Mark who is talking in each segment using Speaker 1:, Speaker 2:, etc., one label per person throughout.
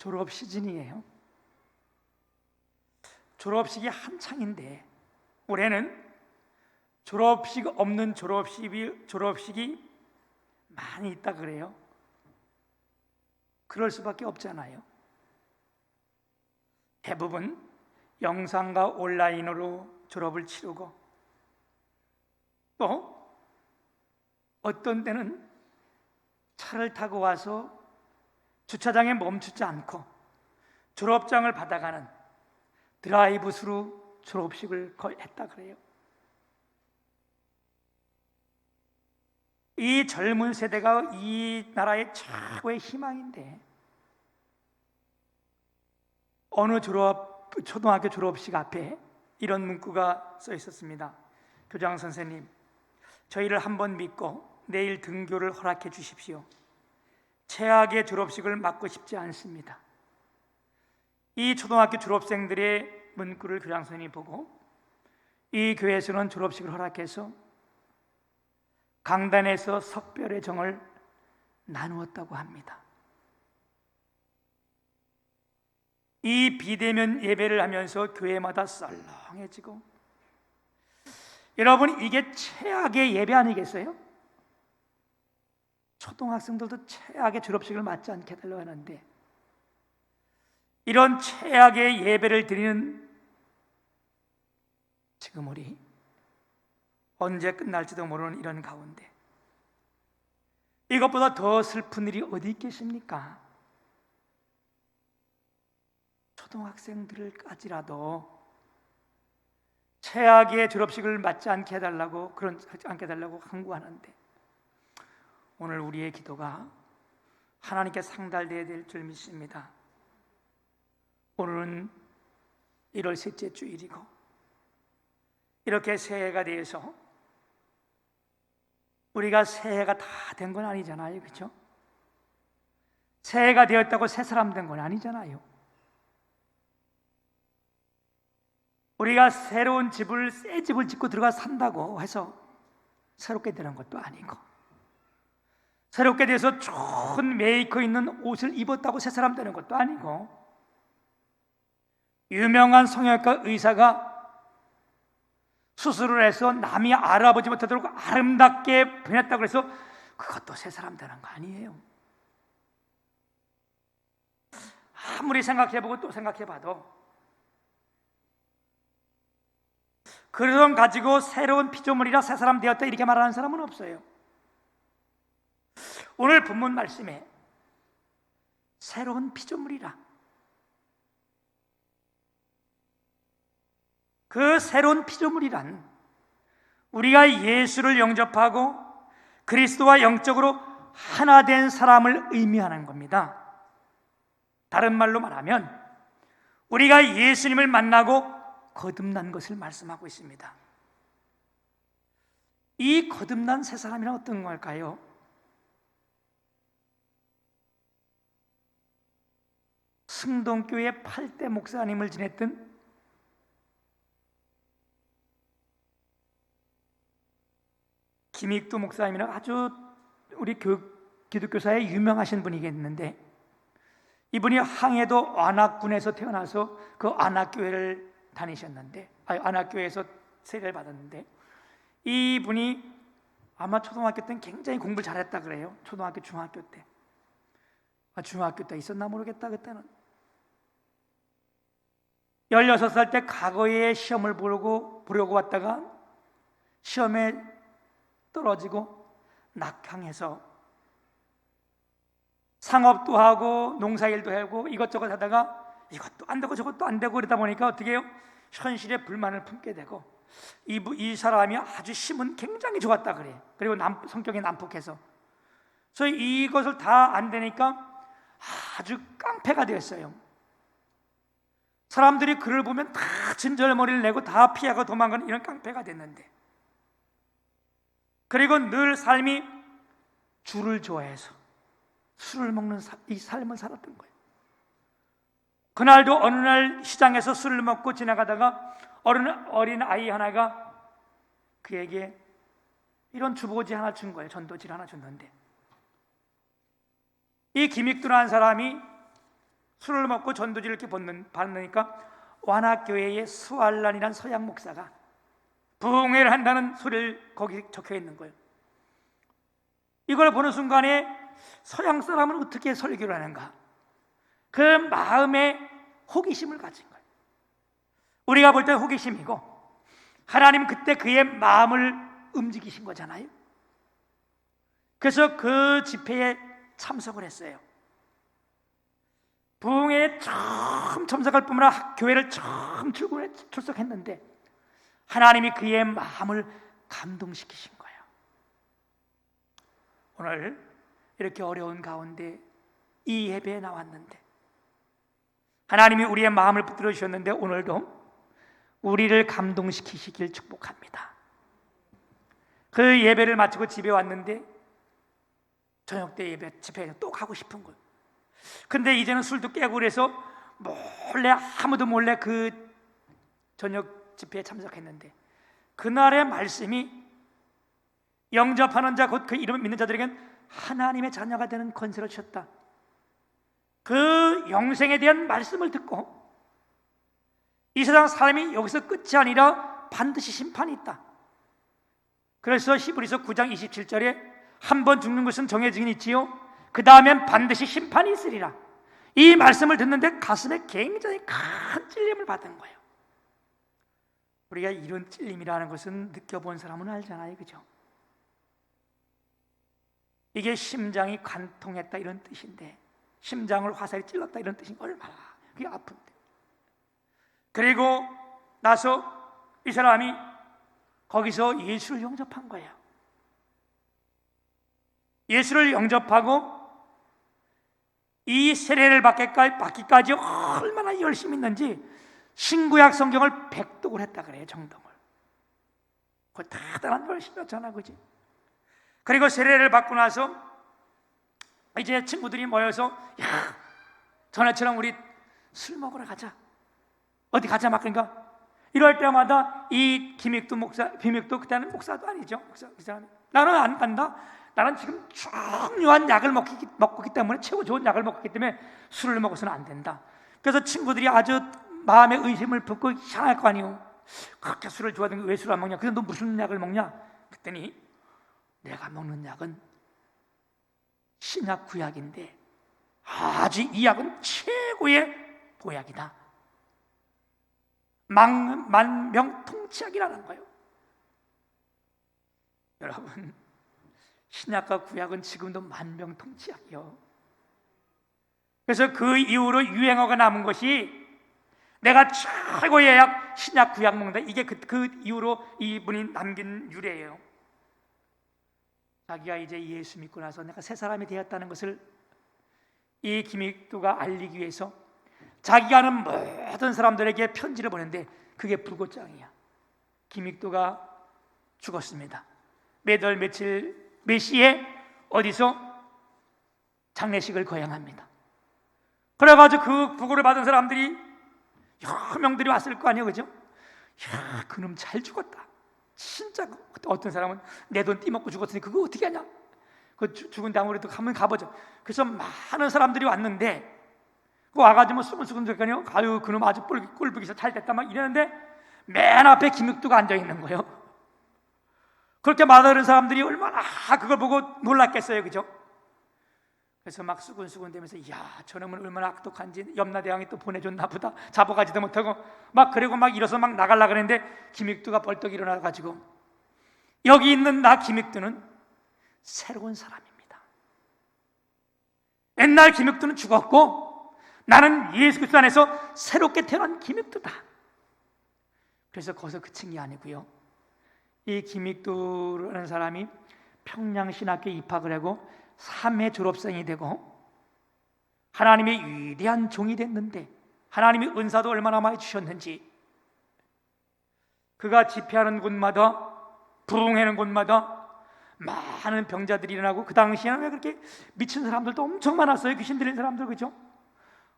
Speaker 1: 졸업 시즌이에요. 졸업식이 한창인데 올해는 졸업식 없는 졸업식이 많이 있다 그래요. 그럴 수밖에 없잖아요. 대부분 영상과 온라인으로 졸업을 치르고, 또 어떤 때는 차를 타고 와서 주차장에 멈추지 않고 졸업장을 받아가는 드라이브스루 졸업식을 했다 그래요. 이 젊은 세대가 이 나라의 최고의 희망인데, 어느 초등학교 졸업식 앞에 이런 문구가 써 있었습니다. 교장 선생님, 저희를 한번 믿고 내일 등교를 허락해 주십시오. 최악의 졸업식을 맞고 싶지 않습니다. 이 초등학교 졸업생들의 문구를 교장 선생님이 보고 이 교회에서는 졸업식을 허락해서 강단에서 석별의 정을 나누었다고 합니다. 이 비대면 예배를 하면서 교회마다 썰렁해지고, 여러분, 이게 최악의 예배 아니겠어요? 초등학생들도 최악의 졸업식을 맞지 않게 해달라고 하는데, 이런 최악의 예배를 드리는 지금 우리 언제 끝날지도 모르는 이런 가운데 이것보다 더 슬픈 일이 어디 있겠습니까? 초등학생들까지라도 최악의 졸업식을 맞지 않게 해달라고 항구하는데, 오늘 우리의 기도가 하나님께 상달되어야 될 줄 믿습니다. 오늘은 1월 셋째 주일이고, 이렇게 새해가 되어서 우리가 새해가 다 된 건 아니잖아요, 그렇죠? 새해가 되었다고 새 사람 된 건 아니잖아요. 우리가 새로운 집을, 새 집을 짓고 들어가 산다고 해서 새롭게 되는 것도 아니고, 새롭게 돼서 좋은 메이커 있는 옷을 입었다고 새 사람 되는 것도 아니고, 유명한 성형외과 의사가 수술을 해서 남이 알아보지 못하도록 아름답게 변했다고 해서 그것도 새 사람 되는 거 아니에요. 아무리 생각해보고 또 생각해봐도 그 돈 가지고 새로운 피조물이라 새 사람 되었다 이렇게 말하는 사람은 없어요. 오늘 본문 말씀에 새로운 피조물이라, 그 새로운 피조물이란 우리가 예수를 영접하고 그리스도와 영적으로 하나 된 사람을 의미하는 겁니다. 다른 말로 말하면 우리가 예수님을 만나고 거듭난 것을 말씀하고 있습니다. 이 거듭난 새 사람이란 어떤 걸까요? 승동교회 8대 목사님을 지냈던 김익두 목사님이라고 아주 우리 기독교사에 유명하신 분이겠는데, 이분이 항해도 안악군에서 태어나서 그 안악교회를 다니셨는데, 안악교회에서 세례를 받았는데, 이분이 아마 초등학교 때는 굉장히 공부를 잘했다 그래요. 초등학교, 중학교 때. 중학교 때 있었나 모르겠다. 그때는 16살 때 과거에 시험을 보려고 왔다가 시험에 떨어지고 낙항해서 상업도 하고 농사일도 하고 이것저것 하다가 이것도 안 되고 저것도 안 되고 그러다 보니까 어떻게 해요? 현실에 불만을 품게 되고, 이 사람이 아주 심은 굉장히 좋았다 그래요. 그리고 성격이 난폭해서, 그래서 이것을 다 안 되니까 아주 깡패가 되었어요. 사람들이 그를 보면 다 진절머리를 내고 다 피하고 도망가는 이런 깡패가 됐는데, 그리고 늘 삶이 주를 좋아해서 술을 먹는 이 삶을 살았던 거예요. 그날도 어느 날 시장에서 술을 먹고 지나가다가 어린 아이 하나가 그에게 이런 주보지 하나 준 거예요. 전도지를 하나 줬는데, 이 김익두라는 사람이 술을 먹고 전도지를 이렇게 받으니까 완학교회의 수알란이라는 서양 목사가 부흥회를 한다는 소리를 거기 적혀 있는 거예요. 이걸 보는 순간에 서양 사람은 어떻게 설교를 하는가, 그 마음에 호기심을 가진 거예요. 우리가 볼 때 호기심이고 하나님은 그때 그의 마음을 움직이신 거잖아요. 그래서 그 집회에 참석을 했어요. 부흥회에 처음 참석할 뿐만 아니라 교회를 처음 출석했는데 하나님이 그의 마음을 감동시키신 거예요. 오늘 이렇게 어려운 가운데 이 예배에 나왔는데 하나님이 우리의 마음을 붙들어 주셨는데 오늘도 우리를 감동시키시길 축복합니다. 그 예배를 마치고 집에 왔는데 저녁 때 예배 집회에 또 가고 싶은 거예요. 근데 이제는 술도 깨고 그래서 몰래, 아무도 몰래 그 저녁 집회에 참석했는데 그날의 말씀이 영접하는 자, 곧 그 이름을 믿는 자들에겐 하나님의 자녀가 되는 권세를 주셨다. 그 영생에 대한 말씀을 듣고 이 세상 사람이 여기서 끝이 아니라 반드시 심판이 있다. 그래서 히브리서 9장 27절에 한 번 죽는 것은 정해지긴 있지요, 그 다음엔 반드시 심판이 있으리라. 이 말씀을 듣는데 가슴에 굉장히 큰 찔림을 받은 거예요. 우리가 이런 찔림이라는 것은 느껴본 사람은 알잖아요, 그죠? 이게 심장이 관통했다 이런 뜻인데, 심장을 화살이 찔렀다 이런 뜻인 거, 얼마나 그게 아픈데. 그리고 나서 이 사람이 거기서 예수를 영접한 거예요. 예수를 영접하고 이 세례를 받기까지 얼마나 열심히 했는지 신구약 성경을 백독을 했다 그래요. 정독을. 그 대단한 열심이었잖아, 그지? 그리고 세례를 받고 나서 이제 친구들이 모여서, 야, 전에처럼 우리 술 먹으러 가자, 어디 가자 막. 그러니까 이럴 때마다 이 김익도 목사, 김익도 그때는 목사도 아니죠, 목사, 그 사람이, 나는 안 간다. 나는 지금 중요한 약을 먹기 때문에, 최고 좋은 약을 먹기 때문에 술을 먹어서는 안 된다. 그래서 친구들이 아주 마음에 의심을 품고 이상할 거 아니에요. 그렇게 술을 좋아하는 게 왜 술을 안 먹냐? 근데 너 무슨 약을 먹냐? 그랬더니 내가 먹는 약은 신약 구약인데 아주 이 약은 최고의 보약이다. 만병통치약이라는 거예요. 여러분, 신약과 구약은 지금도 만병통치약이요. 그래서 그 이후로 유행어가 남은 것이 내가 최고의 약 신약 구약 먹는다. 이게 그 이후로 이분이 남긴 유래예요. 자기가 이제 예수 믿고 나서 내가 새 사람이 되었다는 것을 이 김익도가 알리기 위해서 자기가 아는 모든 사람들에게 편지를 보냈는데 그게 불꽃장이야. 김익도가 죽었습니다. 몇 월 며칠 몇 시에 어디서 장례식을 거행합니다. 그래가지고 그 부고를 받은 사람들이 여러 명들이 왔을 거 아니에요, 그죠? 야, 그놈 잘 죽었다. 진짜. 어떤 사람은 내 돈 띠먹고 죽었으니 그거 어떻게 하냐? 그 죽은 다음에 우리도 한번 가보죠. 그래서 많은 사람들이 왔는데 그 와가지고 뭐 수근수근 됐거든요. 아유, 그놈 아주 꼴보기서 잘 됐다 막 이러는데 맨 앞에 김익도가 앉아 있는 거예요. 그렇게 많은 사람들이 얼마나 그걸 보고 놀랐겠어요, 그죠? 그래서 막 수근수근 대면서, 야, 저놈은 얼마나 악독한지 염라대왕이 또 보내줬나 보다. 잡아가지도 못하고 막, 그리고 막 일어서 막 나가려고 그랬는데 김익두가 벌떡 일어나가지고, 여기 있는 나 김익두는 새로운 사람입니다. 옛날 김익두는 죽었고 나는 예수 그리스도 안에서 새롭게 태어난 김익두다. 그래서 거기서 그친 게 아니고요, 이 김익두라는 사람이 평양신학교에 입학을 하고 3회 졸업생이 되고 하나님의 위대한 종이 됐는데, 하나님이 은사도 얼마나 많이 주셨는지, 그가 집회하는 곳마다, 부흥하는 곳마다 많은 병자들이 일어나고, 그 당시에는 왜 그렇게 미친 사람들도 엄청 많았어요. 귀신 들린 사람들, 그죠?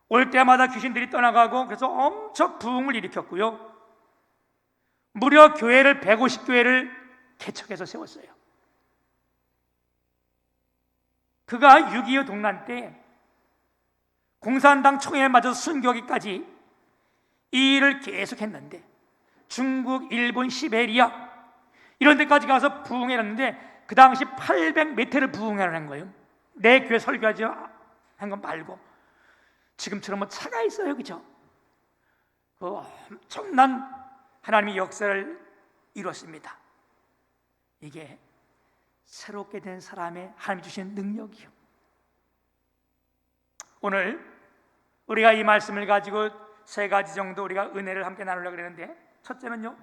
Speaker 1: 올 때마다 귀신들이 떠나가고, 그래서 엄청 부흥을 일으켰고요, 무려 교회를 150교회를 개척해서 세웠어요. 그가 6.25 동란 때 공산당 총회에 맞아서 순교하기까지 이 일을 계속했는데 중국, 일본, 시베리아 이런 데까지 가서 부흥해놨는데 그 당시 800몇 회를 부흥해놓은 거예요. 내 교회 설교하지 한 건 말고 지금처럼 뭐 차가 있어요, 그죠? 그 엄청난 하나님의 역사를 이뤘습니다. 이게 새롭게 된 사람의 하나님 주신 능력이요. 오늘 우리가 이 말씀을 가지고 세 가지 정도 우리가 은혜를 함께 나누려고 그러는데, 첫째는요,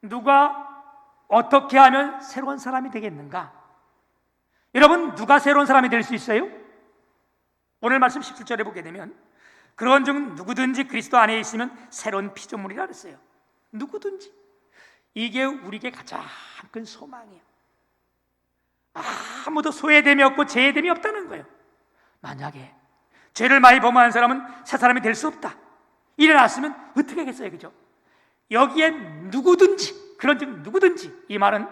Speaker 1: 누가 어떻게 하면 새로운 사람이 되겠는가? 여러분, 누가 새로운 사람이 될 수 있어요? 오늘 말씀 17절에 보게 되면 그런즉 누구든지 그리스도 안에 있으면 새로운 피조물이라 그랬어요. 누구든지. 이게 우리에게 가장 큰 소망이에요. 아무도 소외됨이 없고 제외됨이 없다는 거예요. 만약에 죄를 많이 범하는 사람은 새 사람이 될 수 없다. 일어났으면 어떻게 하겠어요, 그죠? 여기에 누구든지, 그런즉 누구든지, 이 말은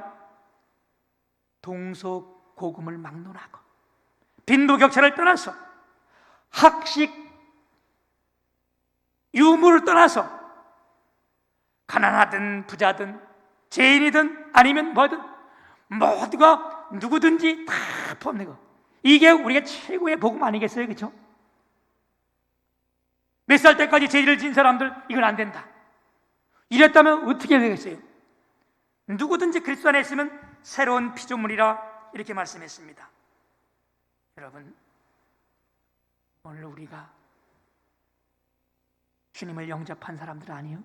Speaker 1: 동서고금을 막론하고 빈부격차를 떠나서 학식, 유무를 떠나서 가난하든 부자든 죄인이든 아니면 뭐든 모두가 누구든지 다 포함된 거. 이게 우리가 최고의 복음 아니겠어요, 그렇죠? 몇 살 때까지 죄를 지은 사람들 이건 안 된다. 이랬다면 어떻게 되겠어요? 누구든지 그리스도 안에 있으면 새로운 피조물이라 이렇게 말씀했습니다. 여러분, 오늘 우리가 주님을 영접한 사람들 아니에요?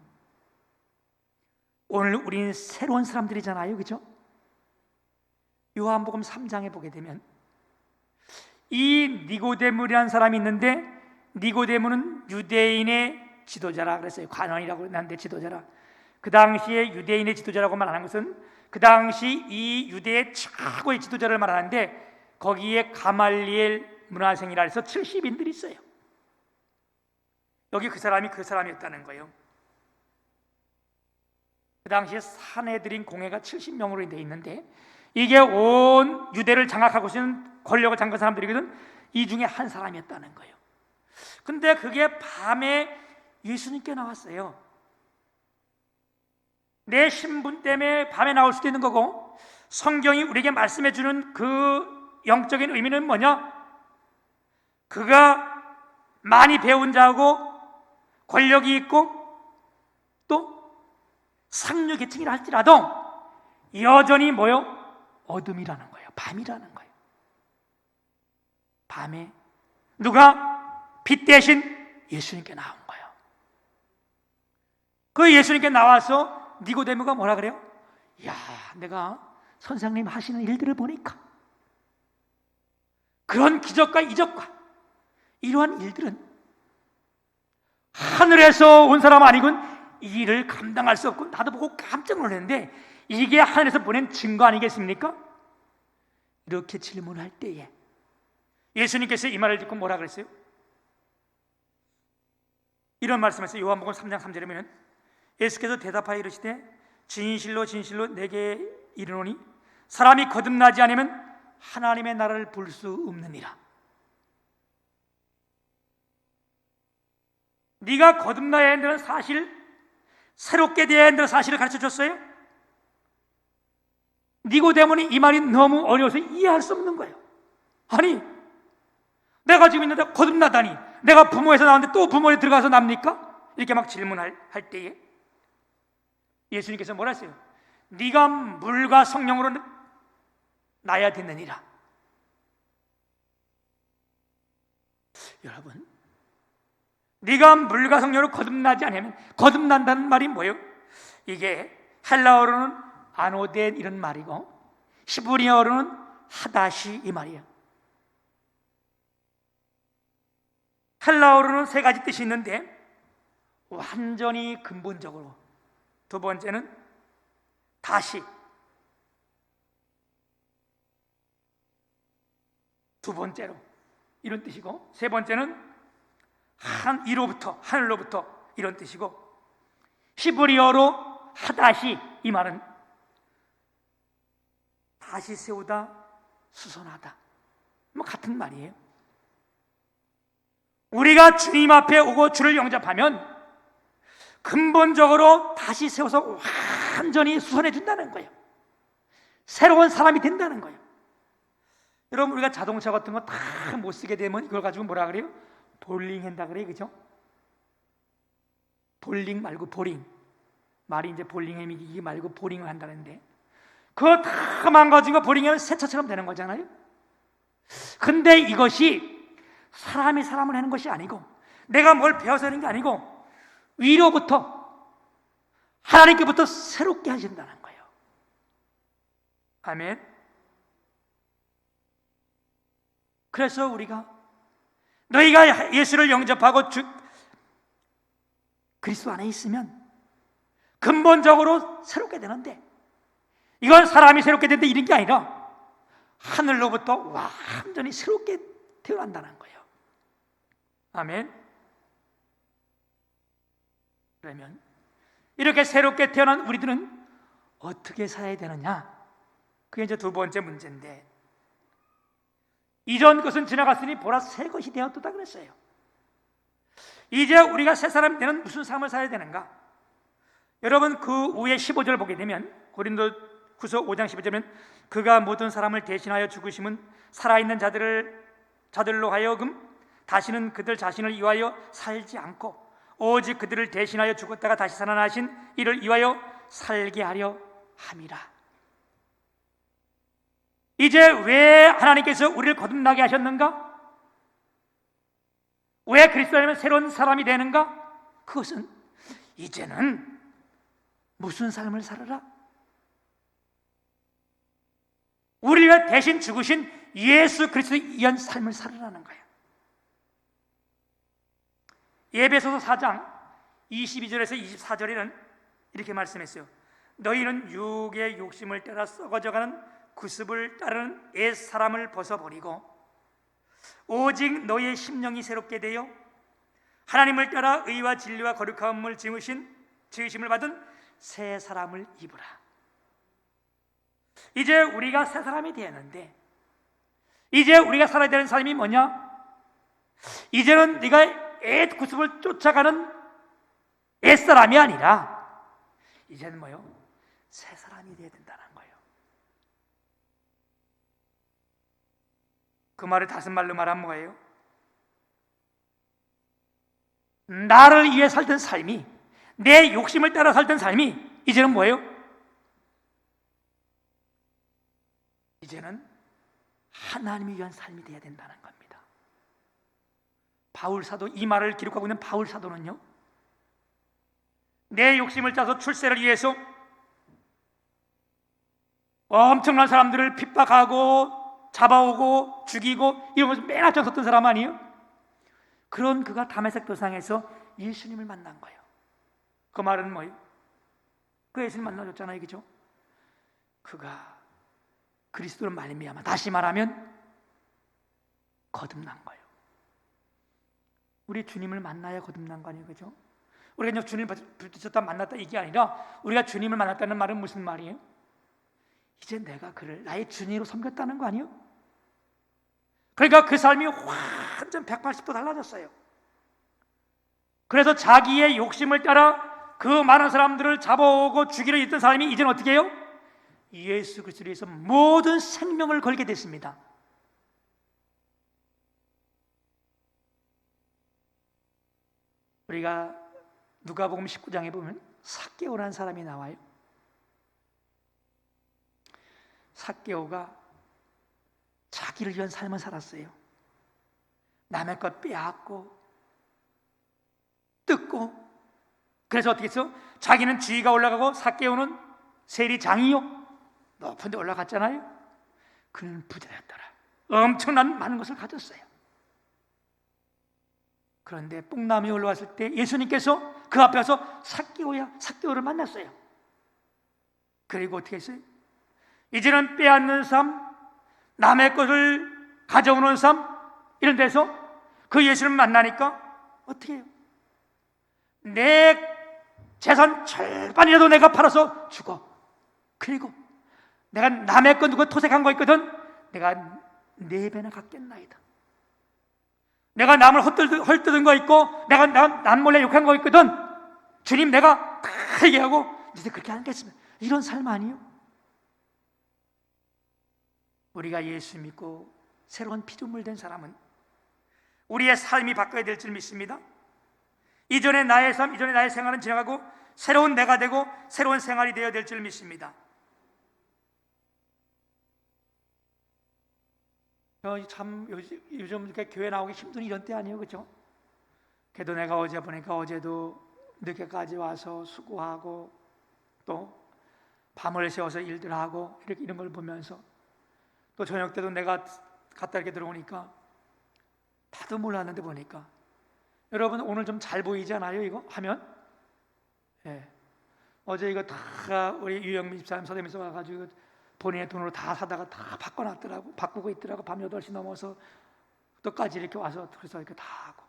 Speaker 1: 오늘 우리는 새로운 사람들이잖아요, 그죠? 요한복음 3장에 보게 되면 이 니고데모라는 사람이 있는데, 니고데모는 유대인의 지도자라 그랬어요. 관원이라고 했는데 지도자라. 그 당시에 유대인의 지도자라고 말하는 것은 그 당시 이 유대의 최고의 지도자를 말하는데, 거기에 가말리엘 문화생이라 해서 70인들이 있어요. 여기 그 사람이 그 사람이었다는 거예요. 그 당시에 사내들인 공회가 70명으로 되어 있는데, 이게 온 유대를 장악하고 있는 권력을 장악한 사람들이거든. 이 중에 한 사람이었다는 거예요. 근데 그게 밤에 예수님께 나왔어요. 내 신분 때문에 밤에 나올 수도 있는 거고, 성경이 우리에게 말씀해 주는 그 영적인 의미는 뭐냐? 그가 많이 배운 자고 권력이 있고 또 상류 계층이라 할지라도 여전히 뭐요? 어둠이라는 거예요. 밤이라는 거예요. 밤에 누가 빛 대신 예수님께 나온 거예요. 그 예수님께 나와서 니고데모가 뭐라 그래요? 야, 내가 선생님 하시는 일들을 보니까 그런 기적과 이적과 이러한 일들은 하늘에서 온 사람 아니군 이 일을 감당할 수 없고, 나도 보고 깜짝 놀랐는데 이게 하늘에서 보낸 증거 아니겠습니까? 이렇게 질문할 때에 예수님께서 이 말을 듣고 뭐라 그랬어요? 이런 말씀하셨어요. 요한복음 3장 3절에 보면 예수께서 대답하여 이르시되 진실로 진실로 내게 이르노니 사람이 거듭나지 않으면 하나님의 나라를 볼 수 없느니라. 네가 거듭나야 한다는 사실, 새롭게 되어야 한다는 사실을 가르쳐줬어요. 니고데모는 이 말이 너무 어려워서 이해할 수 없는 거예요. 아니, 내가 지금 있는데 거듭나다니, 내가 부모에서 나왔는데 또 부모에 들어가서 납니까? 이렇게 막 질문할 때에 예수님께서 뭐라 했어요? 네가 물과 성령으로 나야 되느니라. 여러분, 네가 물과 성령으로 거듭나지 않으면, 거듭난다는 말이 뭐예요? 이게 헬라어로는 아노덴 이런 말이고 히브리어로는 하다시 이 말이에요. 헬라어로는 세 가지 뜻이 있는데 완전히 근본적으로, 두 번째는 다시, 두 번째로 이런 뜻이고, 세 번째는 이로부터, 하늘로부터 이런 뜻이고, 히브리어로 하다시 이 말은 다시 세우다, 수선하다, 뭐 같은 말이에요. 우리가 주님 앞에 오고 주를 영접하면 근본적으로 다시 세워서 완전히 수선해 준다는 거예요. 새로운 사람이 된다는 거예요. 여러분, 우리가 자동차 같은 거 다 못 쓰게 되면 이걸 가지고 뭐라 그래요? 볼링 한다 그래요, 그죠? 볼링 말고 보링. 말이 이제 볼링햄이 이게 말고 보링을 한다는데, 그거 다 망가진 거 보링하면 새 차처럼 되는 거잖아요. 근데 이것이 사람이 사람을 하는 것이 아니고, 내가 뭘 배워서 하는 게 아니고, 위로부터 하나님께부터 새롭게 하신다는 거예요. 아멘. 그래서 우리가 너희가 예수를 영접하고 그리스도 안에 있으면 근본적으로 새롭게 되는데, 이건 사람이 새롭게 된다 이런 게 아니라 하늘로부터 완전히 새롭게 태어난다는 거예요. 아멘. 그러면 이렇게 새롭게 태어난 우리들은 어떻게 살아야 되느냐? 그게 이제 두 번째 문제인데, 이전 것은 지나갔으니 보라 새 것이 되었다 그랬어요. 이제 우리가 새 사람이 되는 무슨 삶을 살아야 되는가? 여러분, 그 후에 15절 보게 되면, 고린도후서 5장 15절은 그가 모든 사람을 대신하여 죽으심은 살아있는 자들로 하여금 다시는 그들 자신을 위하여 살지 않고 오직 그들을 대신하여 죽었다가 다시 살아나신 이를 위하여 살게 하려 함이라. 이제 왜 하나님께서 우리를 거듭나게 하셨는가? 왜 그리스도 안에 새로운 사람이 되는가? 그것은 이제는 무슨 삶을 살아라? 우리가 대신 죽으신 예수 그리스도의 위한 삶을 살아라는 거예요. 에베소서 4장 22절에서 24절에는 이렇게 말씀했어요. 너희는 육의 욕심을 따라 썩어져가는 구습을 따르는 옛사람을 벗어버리고 오직 너희의 심령이 새롭게 되어 하나님을 따라 의와 진리와 거룩함을 지으심을 받은 새 사람을 입으라. 이제 우리가 새 사람이 되었는데, 이제 우리가 살아야 되는 삶이 뭐냐? 이제는 네가 옛 구습을 쫓아가는 옛사람이 아니라 이제는 뭐요? 새 사람이 되어야 된다는 거예요. 그 말을 다른 말로 말하면 뭐예요? 나를 위해 살던 삶이, 내 욕심을 따라 살던 삶이 이제는 뭐예요? 이제는 하나님을 위한 삶이 되어야 된다는 겁니다. 바울 사도, 이 말을 기록하고 있는 바울 사도는요, 내 욕심을 짜서 출세를 위해서 엄청난 사람들을 핍박하고 잡아오고 죽이고 이런 것을 맨 앞에 섰던 사람 아니에요? 그런 그가 다메섹 도상에서 예수님을 만난 거예요. 그 말은 뭐예요? 그 예수님 만나줬잖아요, 그죠? 그가 그리스도를 말미암아, 다시 말하면 거듭난 거예요. 우리 주님을 만나야 거듭난 거 아니에요, 그죠? 우리가 그냥 주님을 부딪혔다 만났다 이게 아니라, 우리가 주님을 만났다는 말은 무슨 말이에요? 이제 내가 그를 나의 주님으로 섬겼다는 거 아니에요? 그러니까 그 삶이 완전 180도 달라졌어요. 그래서 자기의 욕심을 따라 그 많은 사람들을 잡아오고 죽이려 했던 사람이 이제는 어떻게 해요? 예수 그리스도를 위해서 모든 생명을 걸게 됐습니다. 우리가 누가복음 19장에 보면 삭개오라는 사람이 나와요. 삭개오가 자기를 위한 삶을 살았어요. 남의 것 빼앗고 뜯고, 그래서 어떻게 했어? 자기는 지위가 올라가고 삭개오는 세리장이요, 높은 데 올라갔잖아요. 그는 부자였더라. 엄청난 많은 것을 가졌어요. 그런데 뽕나무에 올라왔을 때 예수님께서 그 앞에 와서 삭개오를 만났어요. 그리고 어떻게 했어요? 이제는 빼앗는 삶, 남의 것을 가져오는 삶, 이런 데서 그 예수님을 만나니까 어떻게 해요? 내 재산 절반이라도 내가 팔아서 주고, 그리고 내가 남의 것 누구 토색한 거 있거든, 내가 4배나 갚겠나이다. 내가 남을 헐뜯은 거 있고 내가 남 몰래 욕한 거 있거든. 주님 내가 다 얘기하고 이제 그렇게 하겠습니다. 이런 삶 아니에요? 우리가 예수 믿고 새로운 피조물 된 사람은 우리의 삶이 바뀌어야 될 줄 믿습니다. 이전의 나의 삶, 이전의 나의 생활은 지나가고 새로운 내가 되고 새로운 생활이 되어야 될 줄 믿습니다. 참 요즘 이렇게 교회 나오기 힘든 이런 때 아니에요, 그렇죠? 그래도 내가 어제 보니까 어제도 늦게까지 와서 수고하고 또 밤을 새워서 일들 하고 이렇게 이런 걸 보면서 또 저녁 때도 내가 갔다 이렇게 들어오니까 다도 몰랐는데 보니까 여러분 오늘 좀 잘 보이지 않아요? 이거 하면? 예. 어제 이거 다 우리 유영민 집사님 서대면서 와가지고 본인의 돈으로 다 사다가 다 바꿔놨더라고. 바꾸고 있더라고. 밤 8시 넘어서 또까지 이렇게 와서 그래서 이렇게 다 하고.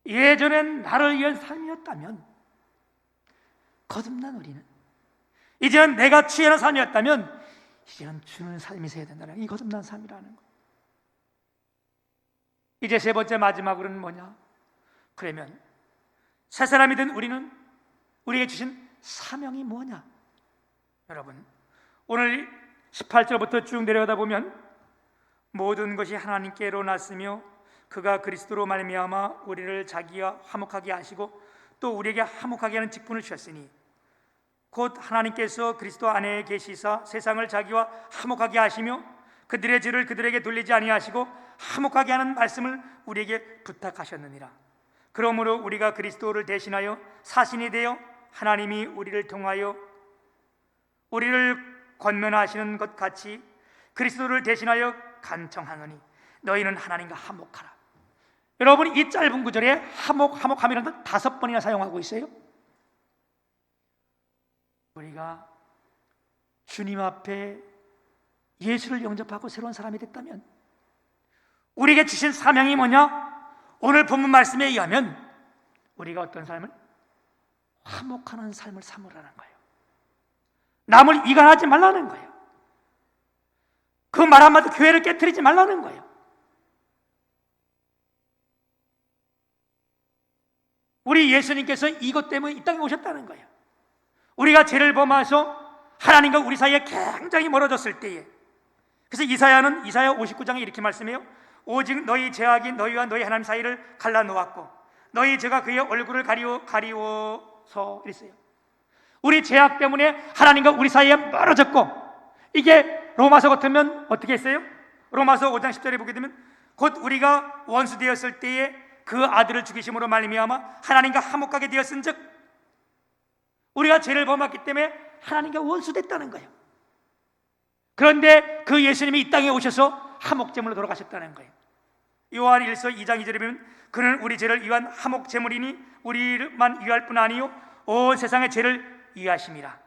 Speaker 1: 예전엔 나를 위한 삶이었다면 거듭난 우리는 이제는 내가 취하는 삶이었다면 이제는 주는 삶이 있어야 된다는 이 거듭난 삶이라는 거. 이제 세 번째 마지막으로는 뭐냐? 그러면 새 사람이 된 우리는 우리에게 주신 사명이 뭐냐? 여러분 오늘 18절부터 쭉 내려가다 보면 모든 것이 하나님께로 났으며 그가 그리스도로 말미암아 우리를 자기와 화목하게 하시고 또 우리에게 화목하게 하는 직분을 주셨으니 곧 하나님께서 그리스도 안에 계시사 세상을 자기와 화목하게 하시며 그들의 죄를 그들에게 돌리지 아니하시고 화목하게 하는 말씀을 우리에게 부탁하셨느니라. 그러므로 우리가 그리스도를 대신하여 사신이 되어 하나님이 우리를 통하여 우리를 권면하시는 것 같이 그리스도를 대신하여 간청하노니 너희는 하나님과 화목하라. 여러분 이 짧은 구절에 화목함이라는 5번이나 사용하고 있어요. 우리가 주님 앞에 예수를 영접하고 새로운 사람이 됐다면 우리에게 주신 사명이 뭐냐? 오늘 본문 말씀에 의하면 우리가 어떤 삶을? 화목하는 삶을 삼으라는 거예요. 남을 이간하지 말라는 거예요. 그 말 한마디 교회를 깨트리지 말라는 거예요. 우리 예수님께서 이것 때문에 이 땅에 오셨다는 거예요. 우리가 죄를 범해서 하나님과 우리 사이에 굉장히 멀어졌을 때에, 그래서 이사야는 이사야 59장에 이렇게 말씀해요. 오직 너희 죄악이 너희와 너희 하나님 사이를 갈라놓았고 너희 죄가 그의 얼굴을 가리워서 이랬어요. 우리 죄악 때문에 하나님과 우리 사이에 멀어졌고, 이게 로마서 같으면 어떻게 했어요? 로마서 5장 10절에 보게 되면 곧 우리가 원수 되었을 때에 그 아들을 죽이심으로 말미암아 하나님과 화목하게 되었은즉 우리가 죄를 범했기 때문에 하나님과 원수됐다는 거예요. 그런데 그 예수님이 이 땅에 오셔서 화목제물로 돌아가셨다는 거예요. 요한 1서 2장 2절에 보면 그는 우리 죄를 위한 화목제물이니 우리만 위할 뿐 아니요 온 세상의 죄를 위하심이라.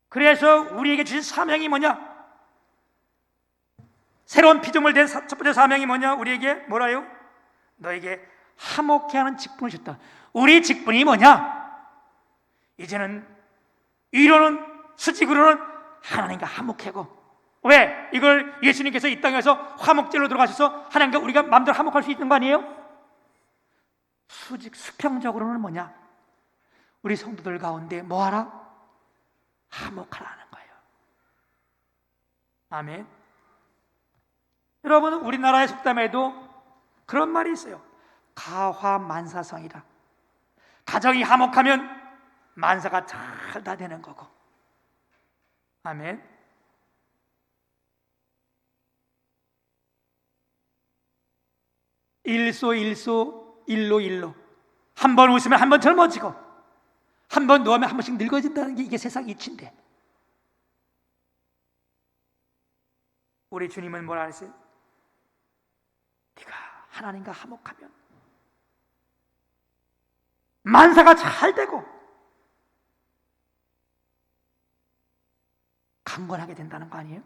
Speaker 1: 그래서 우리에게 주신 사명이 뭐냐? 새로운 피조물 된 첫 번째 사명이 뭐냐? 우리에게 뭐라요? 너에게 화목케 하는 직분을 줬다. 우리 직분이 뭐냐? 이제는 이로는 수직으로는 하나님과 화목하고, 왜? 이걸 예수님께서 이 땅에서 화목제로 들어가셔서 하나님과 우리가 마음대로 화목할 수 있는 거 아니에요? 수평적으로는 뭐냐? 우리 성도들 가운데 뭐하라? 화목하라는 거예요. 아멘. 여러분 우리나라의 속담에도 그런 말이 있어요. 가화만사성이라. 가정이 화목하면 만사가 잘 다 되는 거고. 아멘. 일소 일로 한 번 웃으면 한 번 젊어지고 한 번 누우면 한 번씩 늙어진다는 게 이게 세상 이치인데, 우리 주님은 뭐라 하세요? 네가 하나님과 화목하면 만사가 잘 되고 강건하게 된다는 거 아니에요?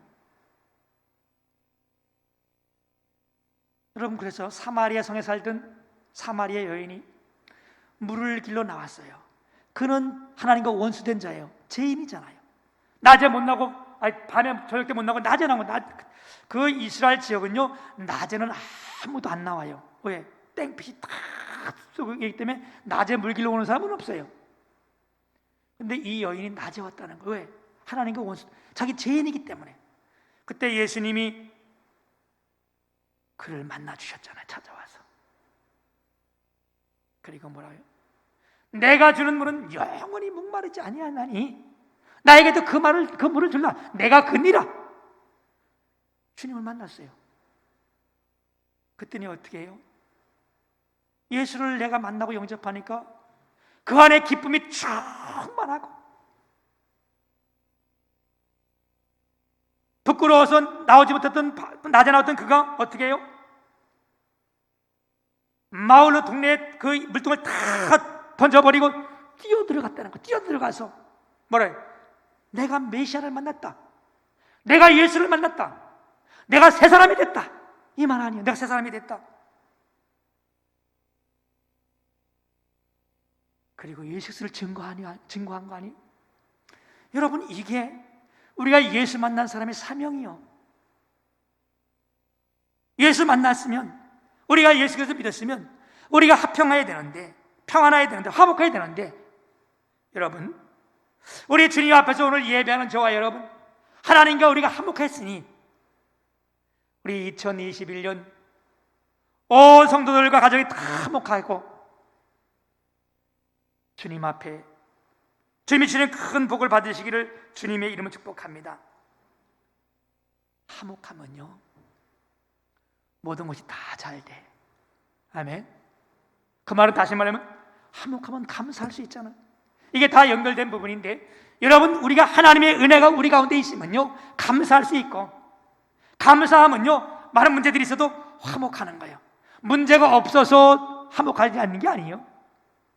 Speaker 1: 여러분 그래서 사마리아 성에 살던 사마리아 여인이 물을 길러 나왔어요. 그는 하나님과 원수된 자예요. 죄인이잖아요. 낮에 못 나고 밤에 저녁 때 못 나오고 낮에 나오고 그 이스라엘 지역은요 낮에는 아무도 안 나와요. 왜? 땡빛이 다 쏘기 때문에 낮에 물길로 오는 사람은 없어요. 근데 이 여인이 낮에 왔다는 거예요. 왜? 하나님과 원수, 자기 죄인이기 때문에. 그때 예수님이 그를 만나 주셨잖아요. 찾아와서. 그리고 뭐라고요? 내가 주는 물은 영원히 목마르지 아니하나니 나에게도 그 물을 줄라. 내가 그니라. 주님을 만났어요. 그랬더니 어떻게 해요? 예수를 내가 만나고 영접하니까 그 안에 기쁨이 충만하고, 부끄러워서 나오지 못했던 낮에 나왔던 그가 어떻게 해요? 마을로 동네에 그 물통을 다 던져버리고 뛰어들어갔다는 거. 뛰어들어가서 뭐래요? 내가 메시아를 만났다. 내가 예수를 만났다. 내가 새 사람이 됐다. 이 말 아니에요. 내가 새 사람이 됐다. 그리고 예수를 증거한 거 아니에요? 여러분, 이게 우리가 예수 만난 사람의 사명이요. 예수 만났으면, 우리가 예수 그리스도 믿었으면 우리가 화평해야 되는데, 평안해야 되는데, 화목해야 되는데, 여러분, 우리 주님 앞에서 오늘 예배하는 저와 여러분, 하나님과 우리가 화목했으니 우리 2021년 온 성도들과 가정이 다 화목하고 주님 앞에 주님이 주는 큰 복을 받으시기를 주님의 이름으로 축복합니다. 화목하면요 모든 것이 다 잘 돼. 아멘. 그 말은 다시 말하면 화목하면 감사할 수 있잖아요. 이게 다 연결된 부분인데, 여러분, 우리가 하나님의 은혜가 우리 가운데 있으면요 감사할 수 있고, 감사하면요 많은 문제들이 있어도 화목하는 거예요. 문제가 없어서 화목하지 않는 게 아니에요.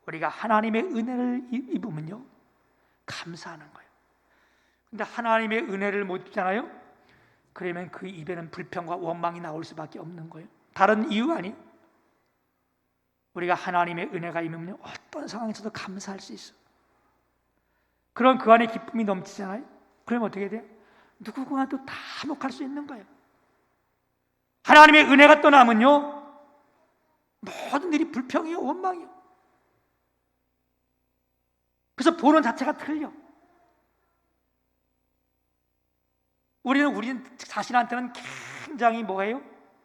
Speaker 1: 우리가 하나님의 은혜를 입으면요 감사하는 거예요. 근데 하나님의 은혜를 못 입잖아요. 그러면 그 입에는 불평과 원망이 나올 수밖에 없는 거예요. 다른 이유 아니에요. 우리가 하나님의 은혜가 임하면 어떤 상황에서도 감사할 수 있어. 그런 그 안에 기쁨이 넘치잖아요. 그러면 어떻게 돼요? 누구와도 다 화목할 수 있는 거예요. 하나님의 은혜가 떠나면요 모든 일이 불평이요 원망이요. 그래서 보는 자체가 틀려. 우리는 자신한테는 굉장히 뭐예요?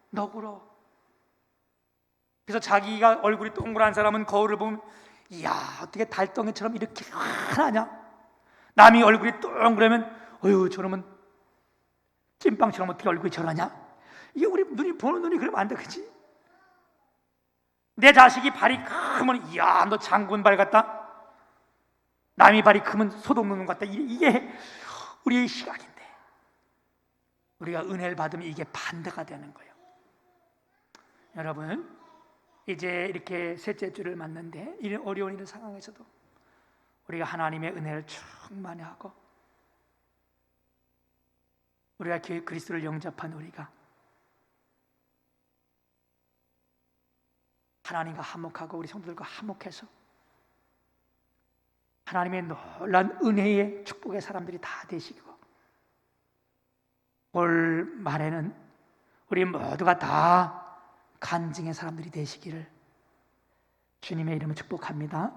Speaker 1: 너그러워. 그래서 자기가 얼굴이 동그란 사람은 거울을 보면, 이야 어떻게 달덩이처럼 이렇게 환하냐? 남이 얼굴이 동그라면 어휴 저놈은 찐빵처럼 어떻게 얼굴이 저러냐? 이게 우리 눈이 보는 눈이 그러면 안 돼, 그치? 내 자식이 발이 크면 이야 너 장군발 같다. 남이 발이 크면 소독눈 같다. 이게 우리의 시각인데, 우리가 은혜를 받으면 이게 반대가 되는 거예요. 여러분, 이제 이렇게 셋째 주를 맞는데 이런 어려운 이런 상황에서도 우리가 하나님의 은혜를 충만히 하고, 우리가 그리스도를 영접한 우리가 하나님과 화목하고 우리 성도들과 화목해서 하나님의 놀라운 은혜의 축복의 사람들이 다 되시고, 올 말에는 우리 모두가 다 간증의 사람들이 되시기를 주님의 이름으로 축복합니다.